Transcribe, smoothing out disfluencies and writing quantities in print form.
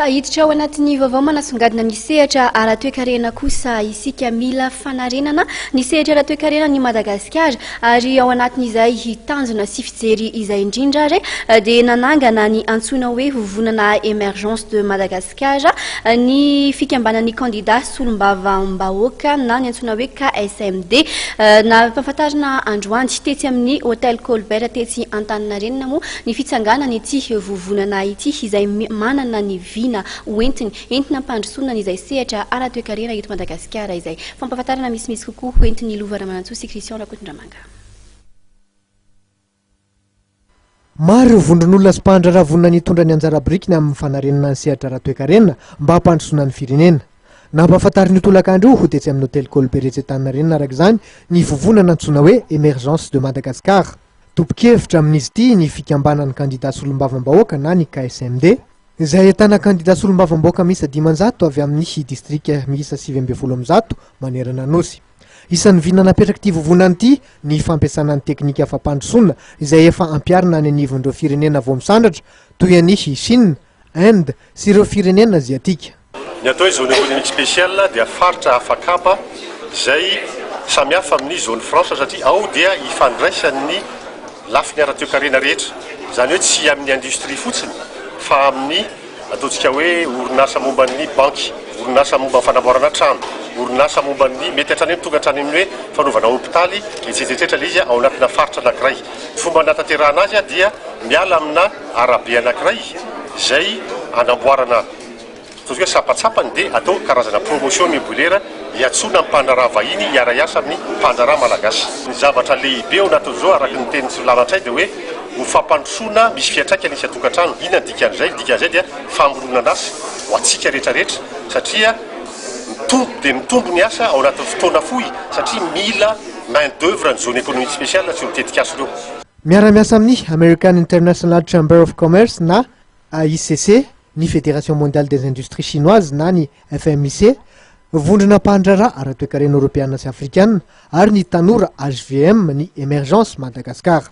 Hiditra ao anatin'ny vaovao manasongadina ny sehatra ara-toekarena kosa isika mila fanarenana ny sehatra ara-toekarena ny Madagascar ary ao anatin'izay hitanjona sy fijery izay indrindra dia nanangana ny antsoina hoe vonona Emergence de Madagascar ny fikambanan'ny candidat solombavam-bahoaka na ny antsoina hoe KSMD Napahafantarina androany tetsy amin'ny hôtel Colbert tetsy Antaninarenina moa ny fitsanganana ity vonona ity izay manana ny vina entina mpandrosoana izay sehatra ara-toekarena eto Madagascar izay fampahafantarana misimisy kokoa hoentin'ny lova ramanantsoa sy Christian Rakotondramanga. Maro vondron'olona sy mpandraharaha vonona hitondra ny anjara birikiny amin'ny fanarenana ny sehatra ara-toekarena mba hampandrosoana ny firenena. Napahafantarina tolakandro ho tetsy amin'ny hôtel Colbert tetsy Antaninarenina araka izany ny vovonana antsoina hoe Emergence de Madagascar. Topokevitra amin'izy ity ny fikambanan'ny candidat solombavam-bahoaka na ny KSMD izay ahitana candidat solombavam-bahoaka miisa 500 avy amin'ny distrika miisa 720 manerana nosy. Isan'ny vina napetraky ity vovonana ity ny fampiasana ny teknika fampandrosoana izay efa ampiarina any anivon'ireo firenena vao misandratra toy any Chine, Inde sy ireo firenena aziatika. Ny atao hoe zone économique spéciale dia faritra hafakapa izay samihafa amin'ny zone franche satria ao dia ifandraisan'ny lafiny ara-toekarena rehetra. Izany hoe tsy amin'ny industrie fotsiny fa amin'ny ataontsika hoe orinasa momban'ny banky, orinasa momba fanamboarana trano, orinasa momban'ny mety hatrany hoe tonga hatrany amin'ny hoe fanaovana hôpitaly etsetera izy ao anatina faritra anankiray. Fomba natanterahana azy dia miala amina arabe anankiray izay anamboarana hoe sapatsapany dia atao karazana promotion immobilière hiatsona mpandraharaha vahiny hiara-iasa amin'ny mpandraharaha malagasy. Ny zavatra lehibe ao anatin'izao araka ny teny solamatray dia hoe ho fampandrosoana misy fiatraikany isy atokantrano. Inona dikan'izay? Dikan'izay dia fambolona asy ho atsika rehetrarehetra satria mitombo ny asa ao anatin'ny fotoana fohy satria mila main d'œuvre ny zone économique spéciale tsy ho mitetika aso ireo. Miara-miasa amin'ny American International Chamber of Commerce na AICC, ny Fédération mondiale des industries chinoises na ny FMIC, vondrona mpandraharaha ara-toekarena européenne sy africaine ary ny tanora HVM ny Emergence Madagascar.